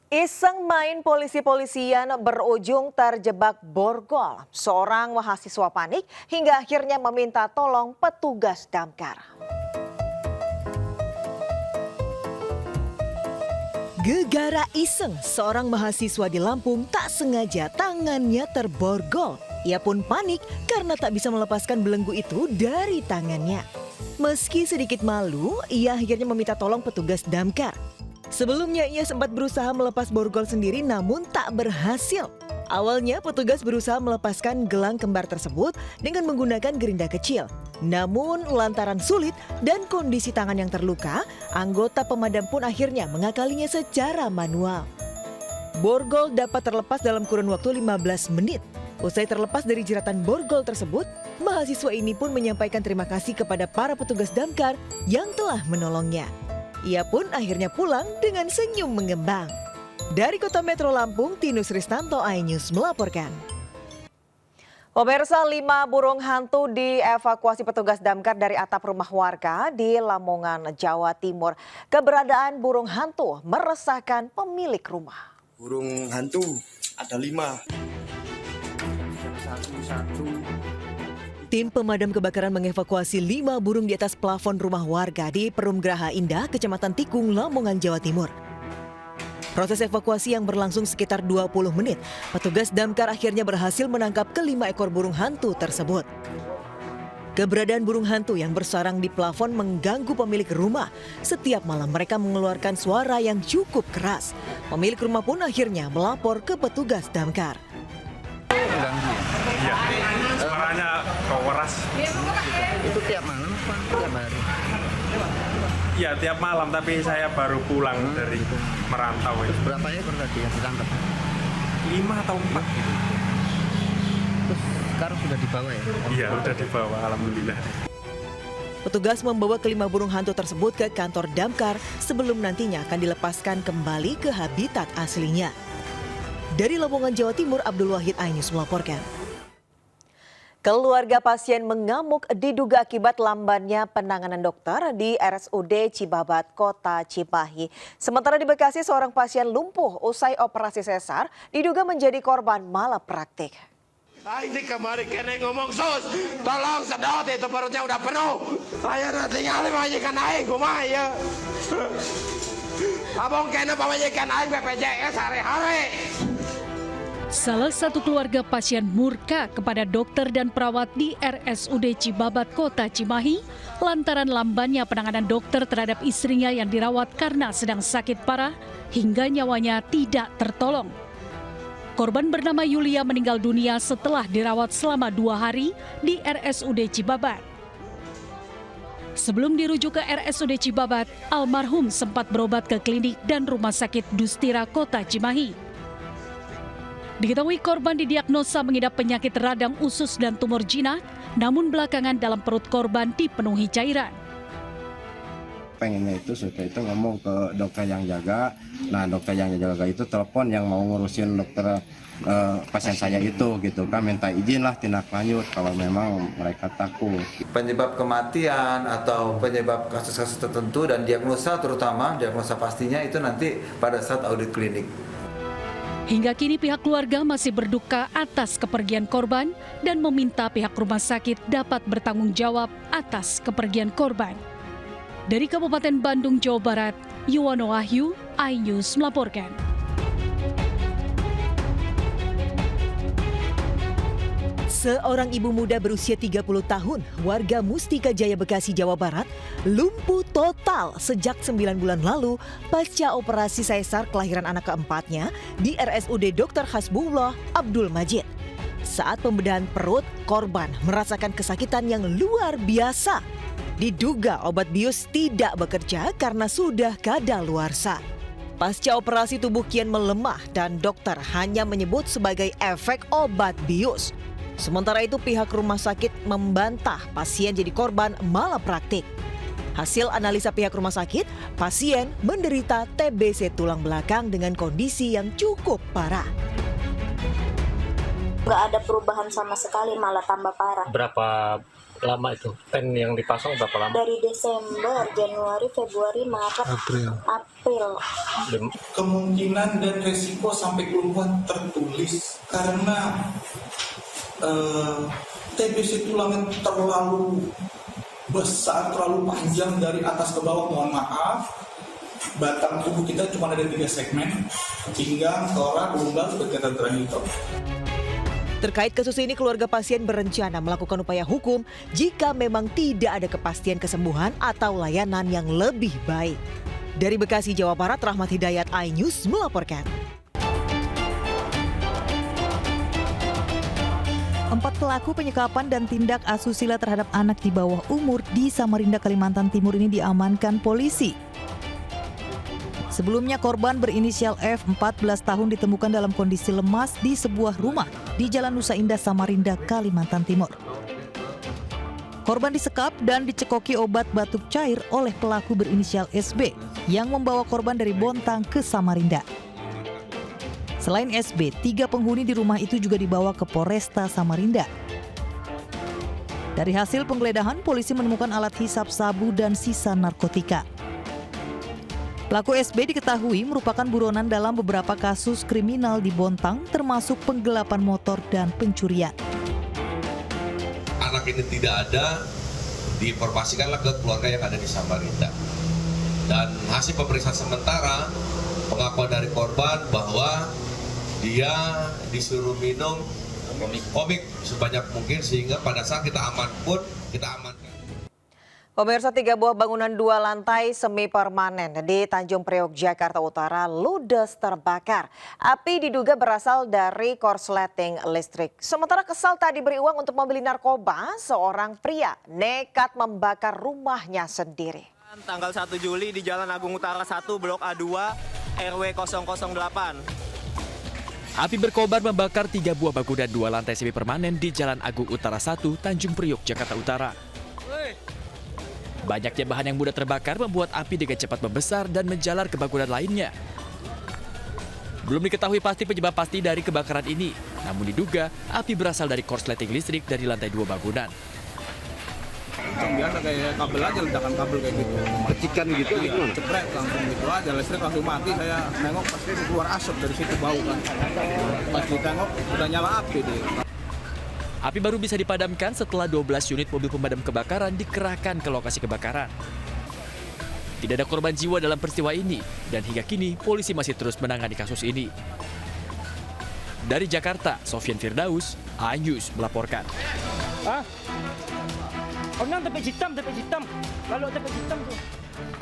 Iseng main polisi-polisian berujung terjebak borgol. Seorang mahasiswa panik hingga akhirnya meminta tolong petugas damkar. Gegara iseng, seorang mahasiswa di Lampung tak sengaja tangannya terborgol. Ia pun panik karena tak bisa melepaskan belenggu itu dari tangannya. Meski sedikit malu, ia akhirnya meminta tolong petugas damkar. Sebelumnya ia sempat berusaha melepas borgol sendiri namun tak berhasil. Awalnya petugas berusaha melepaskan gelang kembar tersebut dengan menggunakan gerinda kecil. Namun lantaran sulit dan kondisi tangan yang terluka, anggota pemadam pun akhirnya mengakalinya secara manual. Borgol dapat terlepas dalam kurun waktu 15 menit. Usai terlepas dari jeratan borgol tersebut, mahasiswa ini pun menyampaikan terima kasih kepada para petugas damkar yang telah menolongnya. Ia pun akhirnya pulang dengan senyum mengembang. Dari Kota Metro Lampung, Tinus Ristanto, iNews melaporkan. Pemirsa, 5 burung hantu dievakuasi petugas damkar dari atap rumah warga di Lamongan, Jawa Timur. Keberadaan burung hantu meresahkan pemilik rumah. Burung hantu ada 5. Tim pemadam kebakaran mengevakuasi 5 burung di atas plafon rumah warga di Perum Graha Indah, Kecamatan Tikung, Lamongan, Jawa Timur. Proses evakuasi yang berlangsung sekitar 20 menit, petugas damkar akhirnya berhasil menangkap ke-5 ekor burung hantu tersebut. Keberadaan burung hantu yang bersarang di plafon mengganggu pemilik rumah. Setiap malam mereka mengeluarkan suara yang cukup keras. Pemilik rumah pun akhirnya melapor ke petugas damkar. Iya, suaranya keras. Itu tiap malam apa tiap hari? Iya, tiap malam, tapi saya baru pulang dari merantau. Berapa ekor tadi yang ditangkap? 5 atau 4. Terus sekarang sudah dibawa ya? Iya, udah dibawa, alhamdulillah. Petugas membawa ke-5 burung hantu tersebut ke kantor damkar sebelum nantinya akan dilepaskan kembali ke habitat aslinya. Dari Lamongan, Jawa Timur, Abdul Wahid, iNews melaporkan. Keluarga pasien mengamuk diduga akibat lambannya penanganan dokter di RSUD Cibabat, Kota Cimahi. Sementara di Bekasi, seorang pasien lumpuh usai operasi sesar diduga menjadi korban malapraktik. Ini kemarin kena ngomong sus, tolong sedot itu perutnya udah penuh. Saya udah tinggalin majikan aing, kumaha ya. Abang kena majikan aing BPJS hari-hari. Salah satu keluarga pasien murka kepada dokter dan perawat di RSUD Cibabat, Kota Cimahi lantaran lambannya penanganan dokter terhadap istrinya yang dirawat karena sedang sakit parah hingga nyawanya tidak tertolong. Korban bernama Yulia meninggal dunia setelah dirawat selama 2 hari di RSUD Cibabat. Sebelum dirujuk ke RSUD Cibabat, almarhum sempat berobat ke klinik dan rumah sakit Dustira Kota Cimahi. Diketahui korban didiagnosa mengidap penyakit radang usus dan tumor jinak, namun belakangan dalam perut korban dipenuhi cairan. Pengennya itu suka itu ngomong ke dokter yang jaga. Nah, dokter yang jaga itu telepon yang mau ngurusin dokter pasien saya itu gitu kan, minta izin lah tindak lanjut kalau memang mereka takut. Penyebab kematian atau penyebab kasus-kasus tertentu dan diagnosa, terutama diagnosa pastinya itu nanti pada saat audit klinik. Hingga kini pihak keluarga masih berduka atas kepergian korban dan meminta pihak rumah sakit dapat bertanggung jawab atas kepergian korban. Dari Kabupaten Bandung, Jawa Barat, Yuwono Wahyu, iNews melaporkan. Seorang ibu muda berusia 30 tahun, warga Mustika Jaya, Bekasi, Jawa Barat, lumpuh total sejak 9 bulan lalu pasca operasi sesar kelahiran anak keempatnya di RSUD Dr. Hasbullah Abdul Majid. Saat pembedahan perut, korban merasakan kesakitan yang luar biasa. Diduga obat bius tidak bekerja karena sudah kadaluarsa. Pasca operasi tubuh kian melemah dan dokter hanya menyebut sebagai efek obat bius. Sementara itu pihak rumah sakit membantah pasien jadi korban malapraktik. Hasil analisa pihak rumah sakit, pasien menderita TBC tulang belakang dengan kondisi yang cukup parah. Nggak ada perubahan sama sekali, malah tambah parah. Berapa lama itu? Pen yang dipasang berapa lama? Dari Desember, Januari, Februari, Maret, April. Kemungkinan dan resiko sampai keluhan tertulis karena TBC tulang terlalu besar, terlalu panjang dari atas ke bawah, mohon maaf. Batang tubuh kita cuma ada 3 segmen, pinggang, torak, lumbal, seperti kata Tranito. Terkait kasus ini, keluarga pasien berencana melakukan upaya hukum jika memang tidak ada kepastian kesembuhan atau layanan yang lebih baik. Dari Bekasi, Jawa Barat, Rahmat Hidayat, iNews melaporkan. 4 pelaku penyekapan dan tindak asusila terhadap anak di bawah umur di Samarinda, Kalimantan Timur ini diamankan polisi. Sebelumnya korban berinisial F, 14 tahun, ditemukan dalam kondisi lemas di sebuah rumah di Jalan Nusa Indah, Samarinda, Kalimantan Timur. Korban disekap dan dicekoki obat batuk cair oleh pelaku berinisial SB yang membawa korban dari Bontang ke Samarinda. Selain SB, 3 penghuni di rumah itu juga dibawa ke Polresta Samarinda. Dari hasil penggeledahan, polisi menemukan alat hisap sabu dan sisa narkotika. Pelaku SB diketahui merupakan buronan dalam beberapa kasus kriminal di Bontang, termasuk penggelapan motor dan pencurian. Anak ini tidak ada, diinformasikanlah ke keluarga yang ada di Samarinda. Dan hasil pemeriksaan sementara, pengakuan dari korban bahwa dia disuruh minum komik sebanyak mungkin, sehingga pada saat kita aman pun kita amankan. Pemirsa, 3 buah bangunan 2 lantai semi permanen di Tanjung Priok, Jakarta Utara ludes terbakar. Api diduga berasal dari korsleting listrik. Sementara kesal tak diberi uang untuk membeli narkoba, seorang pria nekat membakar rumahnya sendiri. Tanggal 1 Juli di Jalan Agung Utara 1, Blok A2, RW 008. Api berkobar membakar 3 buah bangunan 2 lantai semi permanen di Jalan Agung Utara 1, Tanjung Priok, Jakarta Utara. Banyaknya bahan yang mudah terbakar membuat api dengan cepat membesar dan menjalar ke bangunan lainnya. Belum diketahui pasti penyebab pasti dari kebakaran ini, namun diduga api berasal dari korsleting listrik dari lantai 2 bangunan. Biasa kayak kabel aja, ledakan kabel kayak gitu. Percikan gitu, ceprek langsung gitu aja, listrik langsung mati. Saya nengok pasti keluar asap dari situ, bau kan. Pas ditengok udah nyala api deh. Api baru bisa dipadamkan setelah 12 unit mobil pemadam kebakaran dikerahkan ke lokasi kebakaran. Tidak ada korban jiwa dalam peristiwa ini, dan hingga kini polisi masih terus menangani kasus ini. Dari Jakarta, Sofyan Firdaus, iNews melaporkan.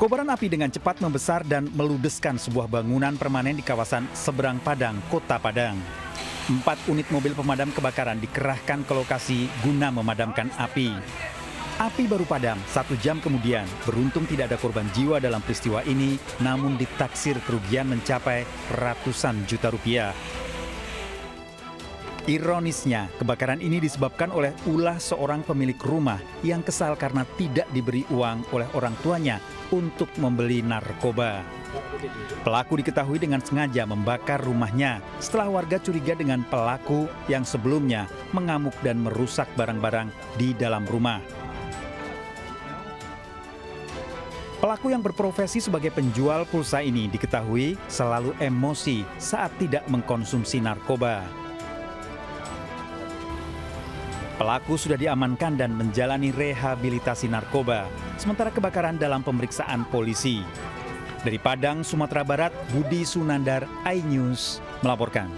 Kobaran api dengan cepat membesar dan meludeskan sebuah bangunan permanen di kawasan Seberang Padang, Kota Padang. 4 unit mobil pemadam kebakaran dikerahkan ke lokasi guna memadamkan api. Api baru padam 1 jam kemudian. Beruntung tidak ada korban jiwa dalam peristiwa ini, namun ditaksir kerugian mencapai ratusan juta rupiah. Ironisnya, kebakaran ini disebabkan oleh ulah seorang pemilik rumah yang kesal karena tidak diberi uang oleh orang tuanya untuk membeli narkoba. Pelaku diketahui dengan sengaja membakar rumahnya setelah warga curiga dengan pelaku yang sebelumnya mengamuk dan merusak barang-barang di dalam rumah. Pelaku yang berprofesi sebagai penjual pulsa ini diketahui selalu emosi saat tidak mengkonsumsi narkoba. Pelaku sudah diamankan dan menjalani rehabilitasi narkoba, sementara kebakaran dalam pemeriksaan polisi. Dari Padang, Sumatera Barat, Budi Sunandar, iNews melaporkan.